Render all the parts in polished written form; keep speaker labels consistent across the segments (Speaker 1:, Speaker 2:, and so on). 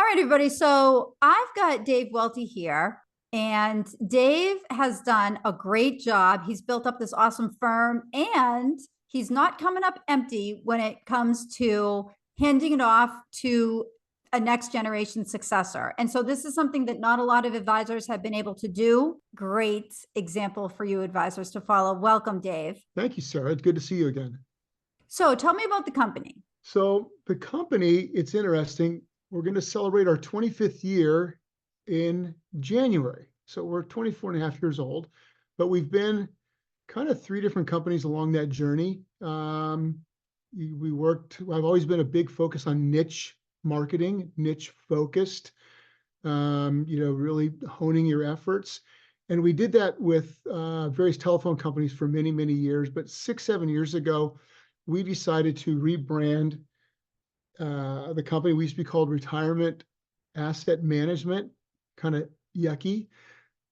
Speaker 1: right, everybody. So I've got Dave Welty here, and Dave has done a great job. He's built up this awesome firm, and he's not coming up empty when it comes to handing it off to a next generation successor. And so this is something that not a lot of advisors have been able to do. Great example for you advisors to follow. Welcome, Dave.
Speaker 2: Thank you, Sarah. It's good to see you again.
Speaker 1: So tell me about the company.
Speaker 2: So the company, it's interesting. We're going to celebrate our 25th year in January. So we're 24 and a half years old, but we've been kind of three different companies along that journey. I've always been a big focus on niche marketing, niche focused, really honing your efforts. And we did that with various telephone companies for many, many years. But 6, 7 years ago, we decided to rebrand the company. We used to be called Retirement Asset Management, kind of yucky,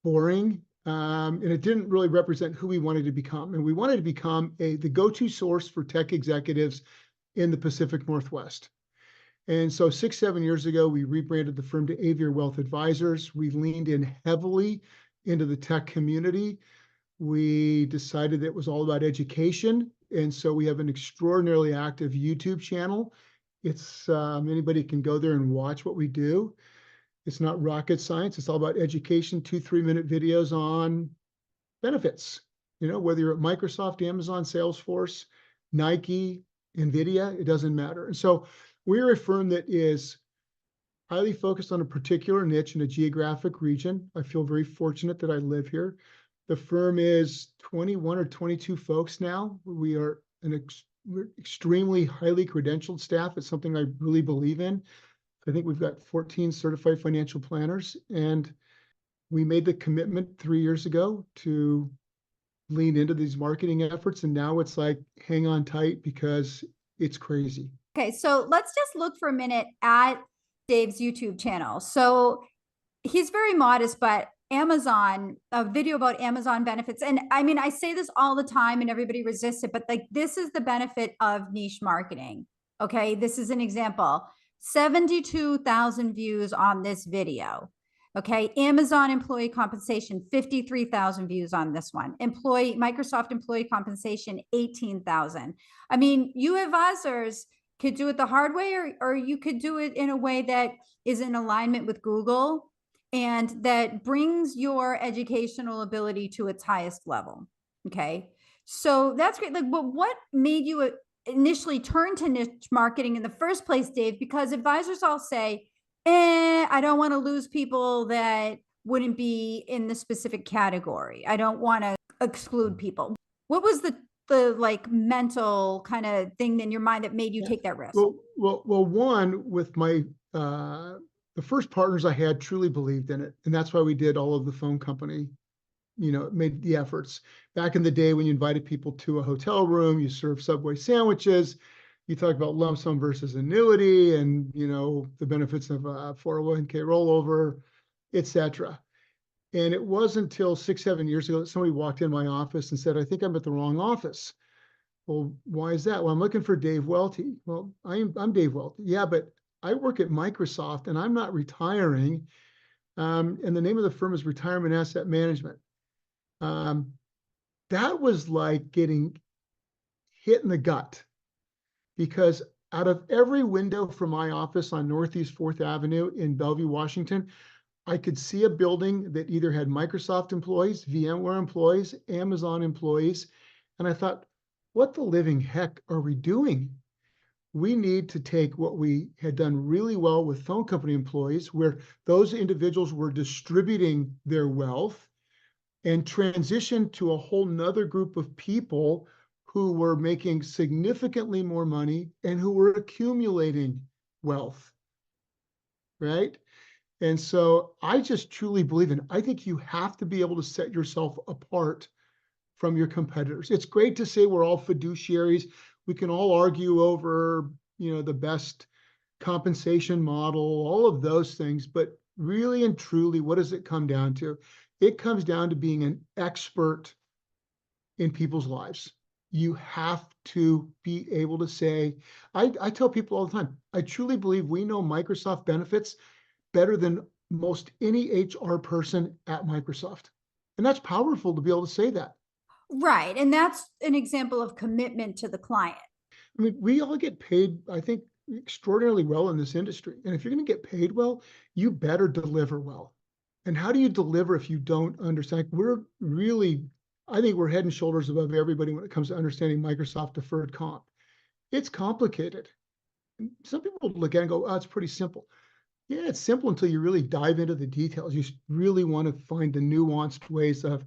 Speaker 2: boring. And it didn't really represent who we wanted to become. And we wanted to become the go-to source for tech executives in the Pacific Northwest. And so 6, 7 years ago, we rebranded the firm to Avier Wealth Advisors. We leaned in heavily into the tech community. We decided that it was all about education. And so we have an extraordinarily active YouTube channel. It's anybody can go there and watch what we do. It's not rocket science. It's all about education, 2-3 minute videos on benefits. Whether you're at Microsoft, Amazon, Salesforce, Nike, NVIDIA, it doesn't matter. And so we're a firm that is highly focused on a particular niche in a geographic region. I feel very fortunate that I live here. The firm is 21 or 22 folks now. We are we're extremely highly credentialed staff. It's something I really believe in. I think we've got 14 certified financial planners, and we made the commitment 3 years ago to lean into these marketing efforts. And now it's like, hang on tight because it's crazy.
Speaker 1: Okay, so let's just look for a minute at Dave's YouTube channel. So he's very modest, but Amazon, a video about Amazon benefits. And I mean, I say this all the time and everybody resists it, but like this is the benefit of niche marketing. Okay, this is an example. 72,000 views on this video. Okay, Amazon employee compensation, 53,000 views on this one. Microsoft employee compensation, 18,000. I mean, you advisors could do it the hard way, or you could do it in a way that is in alignment with Google and that brings your educational ability to its highest level. Okay, so that's great. Like, but what made you initially turn to niche marketing in the first place, Dave? Because advisors all say, I don't want to lose people that wouldn't be in the specific category. I don't want to exclude people. What was the like mental kind of thing in your mind that made you take that risk?
Speaker 2: Well, one, with my the first partners I had truly believed in it, and that's why we did all of the phone company. Made the efforts. Back in the day when you invited people to a hotel room, you serve Subway sandwiches, you talk about lump sum versus annuity, and the benefits of a 401k rollover, etc. And it wasn't until 6, 7 years ago that somebody walked in my office and said, "I think I'm at the wrong office." Well, why is that? Well, I'm looking for Dave Welty. Well, I'm Dave Welty. Yeah, but I work at Microsoft and I'm not retiring. And the name of the firm is Retirement Asset Management. That was like getting hit in the gut, because out of every window from my office on Northeast 4th Avenue in Bellevue, Washington, I could see a building that either had Microsoft employees, VMware employees, Amazon employees. And I thought, what the living heck are we doing? We need to take what we had done really well with phone company employees, where those individuals were distributing their wealth, and transition to a whole nother group of people who were making significantly more money and who were accumulating wealth, right? And so I just truly believe I think you have to be able to set yourself apart from your competitors. It's great to say we're all fiduciaries. We can all argue over, the best compensation model, all of those things, but really and truly, what does it come down to? It comes down to being an expert in people's lives. You have to be able to say, I tell people all the time, I truly believe we know Microsoft benefits better than most any HR person at Microsoft. And that's powerful to be able to say that.
Speaker 1: Right. And that's an example of commitment to the client.
Speaker 2: I mean, we all get paid, I think, extraordinarily well in this industry. And if you're going to get paid well, you better deliver well. And how do you deliver if you don't understand? We're really, I think we're head and shoulders above everybody when it comes to understanding Microsoft deferred comp. It's complicated. Some people look at it and go, oh, it's pretty simple. Yeah, it's simple until you really dive into the details. You really want to find the nuanced ways of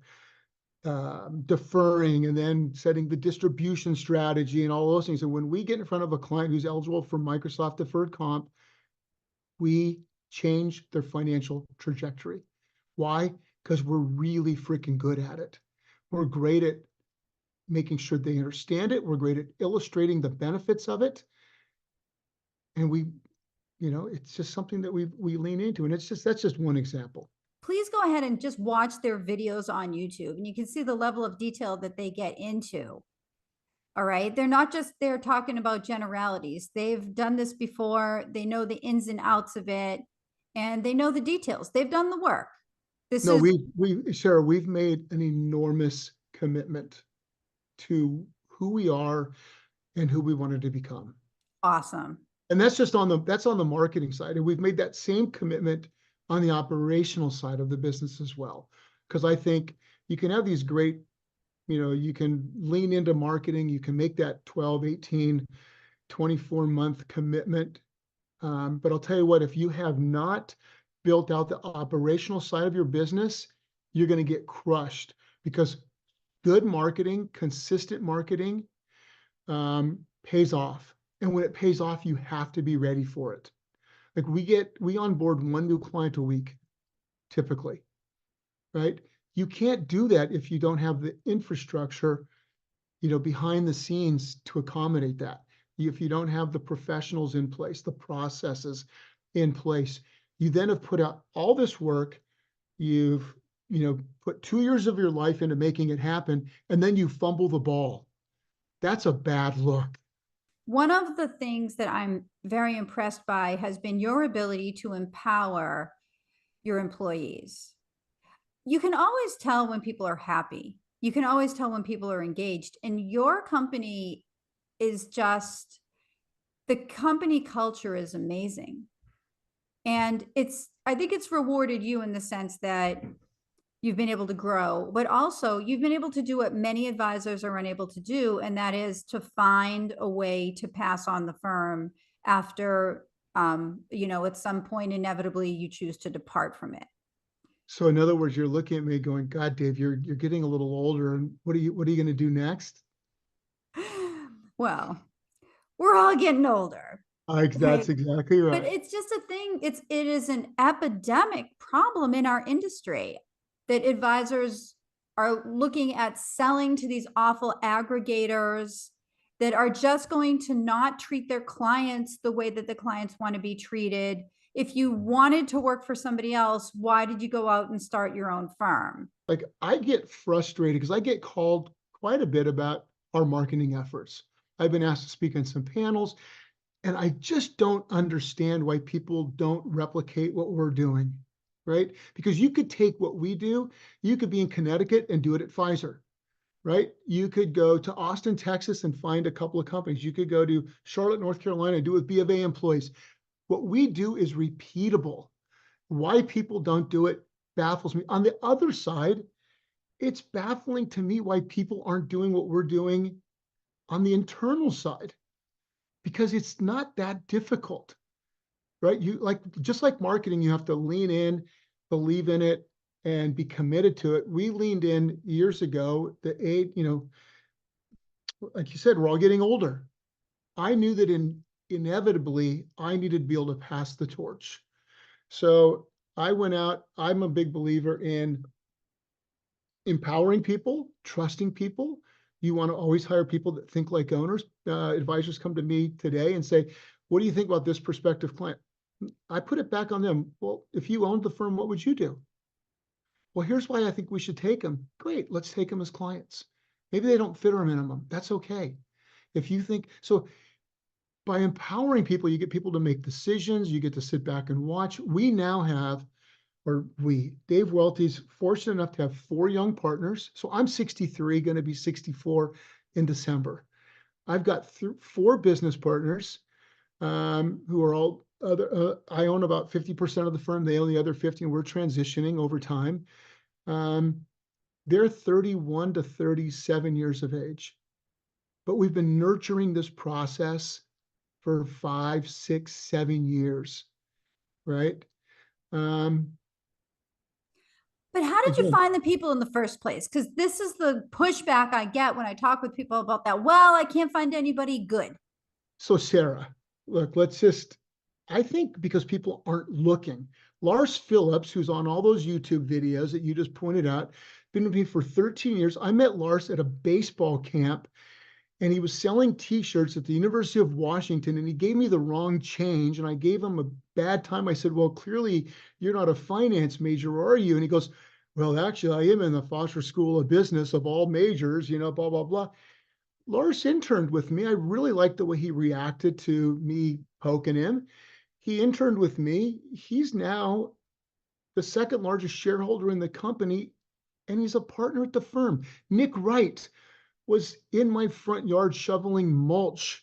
Speaker 2: deferring and then setting the distribution strategy and all those things. And when we get in front of a client who's eligible for Microsoft deferred comp, we change their financial trajectory. Why? Because we're really freaking good at it. We're great at making sure they understand it. We're great at illustrating the benefits of it. And we, it's just something that we lean into. And that's just one example.
Speaker 1: Please go ahead and just watch their videos on YouTube and you can see the level of detail that they get into. All right. They're not just there talking about generalities. They've done this before. They know the ins and outs of it and they know the details. They've done the work.
Speaker 2: No, Sarah, we've made an enormous commitment to who we are and who we wanted to become.
Speaker 1: Awesome.
Speaker 2: And that's just on the marketing side. And we've made that same commitment on the operational side of the business as well. Because I think you can have these great, you can lean into marketing, you can make that 12, 18, 24-month commitment. But I'll tell you what, if you have not built out the operational side of your business, you're going to get crushed because good marketing, consistent marketing pays off. And when it pays off, you have to be ready for it. Like we onboard one new client a week, typically, right? You can't do that if you don't have the infrastructure, behind the scenes to accommodate that. If you don't have the professionals in place, the processes in place, you then have put out all this work. You've, put 2 years of your life into making it happen, and then you fumble the ball. That's a bad look.
Speaker 1: One of the things that I'm very impressed by has been your ability to empower your employees. You can always tell when people are happy. You can always tell when people are engaged. And your company is just, the company culture is amazing. And I think it's rewarded you in the sense that you've been able to grow, but also you've been able to do what many advisors are unable to do. And that is to find a way to pass on the firm after, at some point, inevitably you choose to depart from it.
Speaker 2: So in other words, you're looking at me going, God, Dave, you're getting a little older, and what are you going to do next?
Speaker 1: Well, we're all getting older.
Speaker 2: That's exactly right.
Speaker 1: But it's just a thing. It is an epidemic problem in our industry that advisors are looking at selling to these awful aggregators that are just going to not treat their clients the way that the clients want to be treated. If you wanted to work for somebody else, why did you go out and start your own firm?
Speaker 2: Like I get frustrated because I get called quite a bit about our marketing efforts. I've been asked to speak on some panels, and I just don't understand why people don't replicate what we're doing, right? Because you could take what we do, you could be in Connecticut and do it at Pfizer, right? You could go to Austin, Texas and find a couple of companies. You could go to Charlotte, North Carolina and do it with B of A employees. What we do is repeatable. Why people don't do it baffles me. On the other side, it's baffling to me why people aren't doing what we're doing on the internal side, because it's not that difficult, right? Just like marketing, you have to lean in, believe in it, and be committed to it. We leaned in years ago. Like you said, we're all getting older. I knew that inevitably I needed to be able to pass the torch. So I went out. I'm a big believer in empowering people, trusting people. You want to always hire people that think like owners. Advisors come to me today and say, what do you think about this prospective client? I put it back on them. Well, if you owned the firm, what would you do? Well, here's why I think we should take them. Great, let's take them as clients. Maybe they don't fit our minimum. That's okay. If you think so, by empowering people, you get people to make decisions, you get to sit back and watch. We now have, Dave Welty's fortunate enough to have 4 young partners. So I'm 63, going to be 64 in December. I've got 4 business partners who are all other. I own about 50% of the firm. They own the other 50, and we're transitioning over time. They're 31 to 37 years of age, but we've been nurturing this process for 5, 6, 7 years, right?
Speaker 1: But how did you
Speaker 2: Again,
Speaker 1: find the people in the first place? Because this is the pushback I get when I talk with people about that. Well, I can't find anybody good.
Speaker 2: so Sarah, look, I think because people aren't looking. Lars Phillips, who's on all those YouTube videos that you just pointed out, been with me for 13 years. I met Lars at a baseball camp, and he was selling T-shirts at the University of Washington, and he gave me the wrong change, and I gave him a bad time. I said, well, clearly you're not a finance major, are you? And he goes, well, actually, I am in the Foster School of Business of all majors, blah, blah, blah. Lars interned with me. I really liked the way he reacted to me poking him. He interned with me. He's now the second largest shareholder in the company, and he's a partner at the firm. Nick Wright was in my front yard shoveling mulch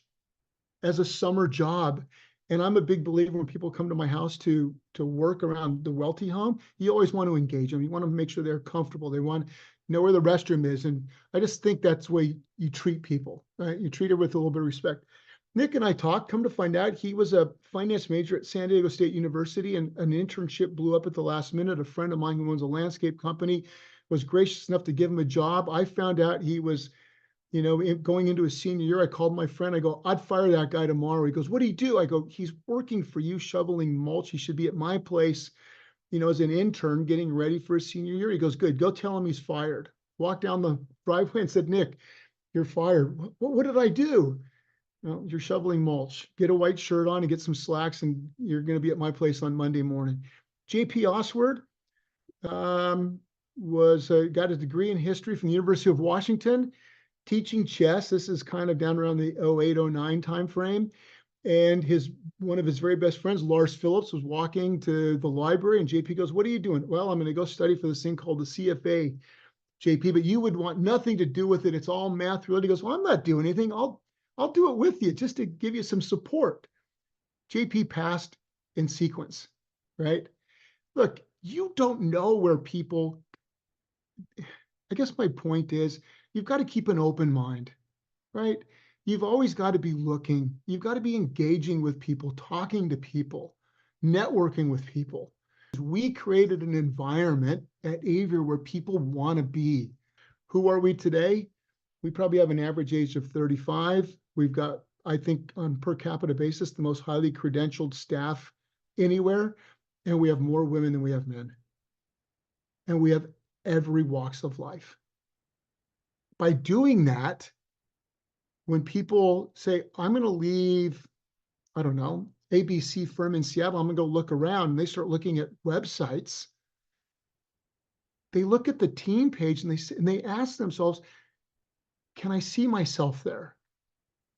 Speaker 2: as a summer job. And I'm a big believer when people come to my house to work around the Welty home, you always want to engage them. You want to make sure they're comfortable. They want to know where the restroom is. And I just think that's the way you treat people, right? You treat it with a little bit of respect. Nick and I talked, come to find out he was a finance major at San Diego State University, and an internship blew up at the last minute. A friend of mine who owns a landscape company was gracious enough to give him a job. I found out he was going into his senior year. I called my friend. I go, I'd fire that guy tomorrow. He goes, what do you do? I go, he's working for you shoveling mulch. He should be at my place, as an intern getting ready for his senior year. He goes, good, go tell him he's fired. Walked down the driveway and said, Nick, you're fired. What did I do? Well, you're shoveling mulch. Get a white shirt on and get some slacks, and you're going to be at my place on Monday morning. JP Oswald got a degree in history from the University of Washington, teaching chess. This is kind of down around the 08, 09 timeframe. And one of his very best friends, Lars Phillips, was walking to the library, and JP goes, what are you doing? Well, I'm going to go study for this thing called the CFA, JP, but you would want nothing to do with it. It's all math related. He goes, well, I'm not doing anything. I'll do it with you just to give you some support. JP passed in sequence, right? Look, you don't know where people, I guess my point is, you've got to keep an open mind, right? You've always got to be looking. You've got to be engaging with people, talking to people, networking with people. We created an environment at Avier where people want to be. Who are we today? We probably have an average age of 35. We've got, I think, on per capita basis, the most highly credentialed staff anywhere. And we have more women than we have men. And we have every walks of life. By doing that, when people say, I'm going to leave, I don't know, ABC firm in Seattle, I'm going to go look around, and they start looking at websites, they look at the team page and they ask themselves, can I see myself there?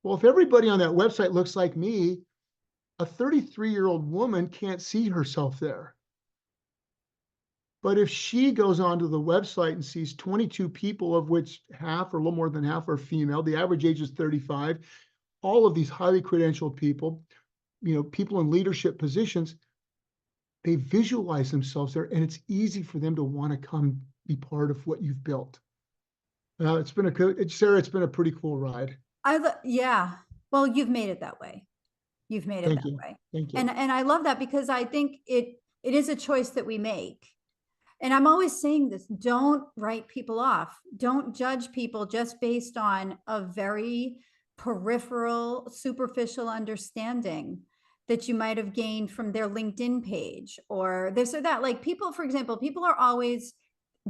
Speaker 2: Well, if everybody on that website looks like me, a 33-year-old woman can't see herself there. But if she goes onto the website and sees 22 people, of which half or a little more than half are female, the average age is 35, all of these highly credentialed people, people in leadership positions, they visualize themselves there, and it's easy for them to want to come be part of what you've built. Sarah, it's been a pretty cool ride.
Speaker 1: Yeah. Well, you've made it that way. You've made it
Speaker 2: Thank
Speaker 1: that
Speaker 2: you.
Speaker 1: way.
Speaker 2: Thank you.
Speaker 1: And I love that, because I think it is a choice that we make. And I'm always saying this, don't write people off. Don't judge people just based on a very peripheral, superficial understanding that you might have gained from their LinkedIn page or this or that. Like people, for example, people are always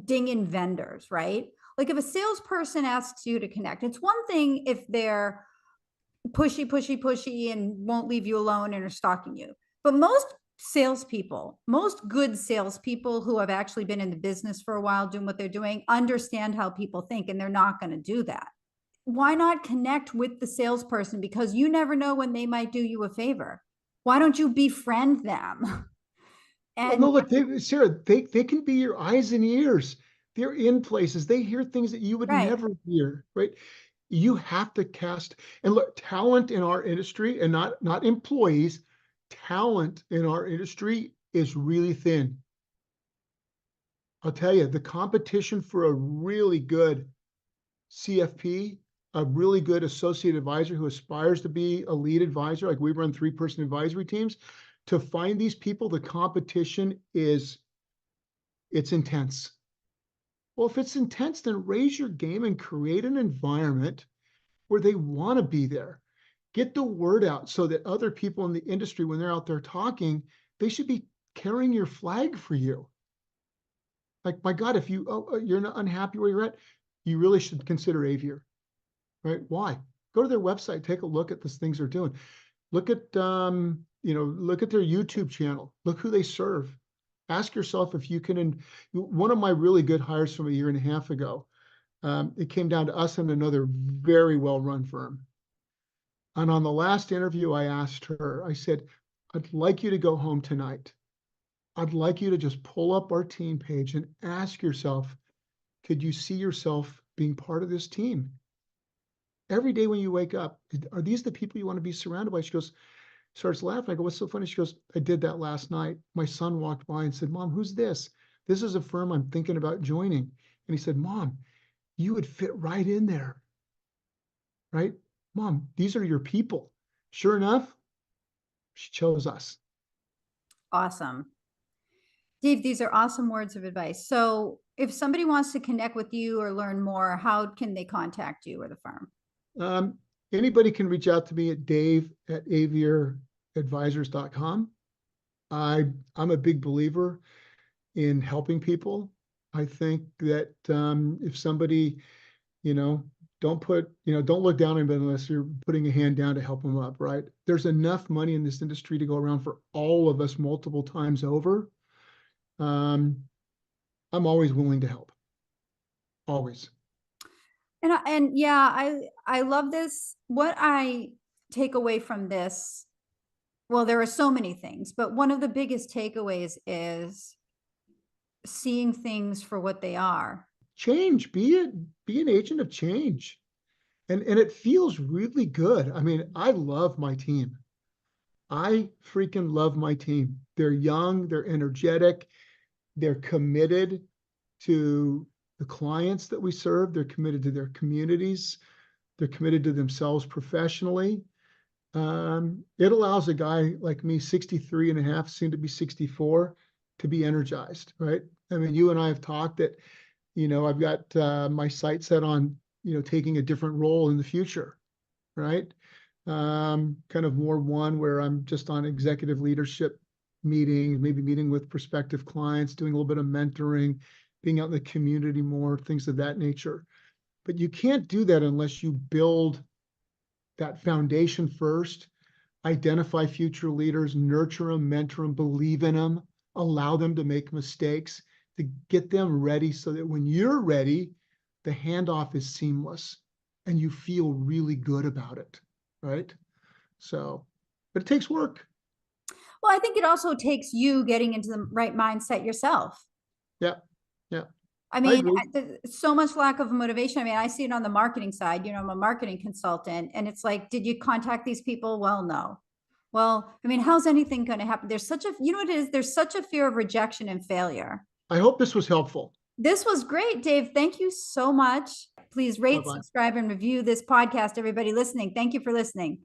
Speaker 1: dinging vendors, right? Like if a salesperson asks you to connect, it's one thing if they're pushy and won't leave you alone and are stalking you. But most good salespeople who have actually been in the business for a while doing what they're doing, understand how people think, and they're not going to do that. why not connect with the salesperson? Because you never know when they might do you a favor. Why don't you befriend them?
Speaker 2: Well,
Speaker 1: And
Speaker 2: no, look, Sarah, they can be your eyes and ears. They're in places. They hear things that you would
Speaker 1: right.
Speaker 2: never hear, right? You have to cast, and look, talent in our industry, and not employees, talent in our industry is really thin. I'll tell you, the competition for a really good CFP, a really good associate advisor who aspires to be a lead advisor, like we run 3-person advisory teams, to find these people, the competition it's intense. Well, if it's intense, then raise your game and create an environment where they want to be there. Get the word out so that other people in the industry, when they're out there talking, they should be carrying your flag for you. Like, my God, if you're not unhappy where you're at, you really should consider Avier, right? Why? Go to their website, take a look at the things they're doing. Look at, look at their YouTube channel. Look who they serve. Ask yourself if you can. One of my really good hires from a year and a half ago, it came down to us and another very well-run firm. And on the last interview, I asked her, I said, I'd like you to go home tonight. I'd like you to just pull up our team page and ask yourself, could you see yourself being part of this team? Every day when you wake up, are these the people you want to be surrounded by? She goes, starts laughing. I go, what's so funny? She goes, I did that last night. My son walked by and said, Mom, who's this? This is a firm I'm thinking about joining. And he said, Mom, you would fit right in there, right? Mom, these are your people. Sure enough, she chose us.
Speaker 1: Awesome. Dave, these are awesome words of advice. So if somebody wants to connect with you or learn more, how can they contact you or the firm?
Speaker 2: Anybody can reach out to me at dave@avieradvisors.com. I'm a big believer in helping people. I think that if somebody, don't look down on them unless you're putting a hand down to help them up, right? There's enough money in this industry to go around for all of us multiple times over. I'm always willing to help. Always.
Speaker 1: And yeah, I love this. What I take away from this, well, there are so many things, but one of the biggest takeaways is seeing things for what they are.
Speaker 2: Change, be an agent of change. And it feels really good. I mean, I love my team. I freaking love my team. They're young, they're energetic, they're committed to the clients that we serve, they're committed to their communities, they're committed to themselves professionally. It allows a guy like me, 63 and a half, soon to be 64, to be energized, right? I mean, you and I have talked that, I've got my sight set on, taking a different role in the future, right? Kind of more one where I'm just on executive leadership meetings, maybe meeting with prospective clients, doing a little bit of mentoring, being out in the community more, things of that nature. But you can't do that unless you build that foundation first, identify future leaders, nurture them, mentor them, believe in them, allow them to make mistakes, to get them ready so that when you're ready, the handoff is seamless and you feel really good about it, right? So, but it takes work.
Speaker 1: Well, I think it also takes you getting into the right mindset yourself.
Speaker 2: Yeah, yeah,
Speaker 1: I
Speaker 2: I
Speaker 1: mean,
Speaker 2: agree.
Speaker 1: there's so much lack of motivation. I mean, I see it on the marketing side. I'm a marketing consultant, and it's like, did you contact these people? Well, no. Well, I mean, how's anything going to happen? There's such a, what it is? There's such a fear of rejection and failure.
Speaker 2: I hope this was helpful.
Speaker 1: This was great, Dave. Thank you so much. Please rate,
Speaker 2: Bye-bye.
Speaker 1: subscribe, and review this podcast, everybody listening. Thank you for listening.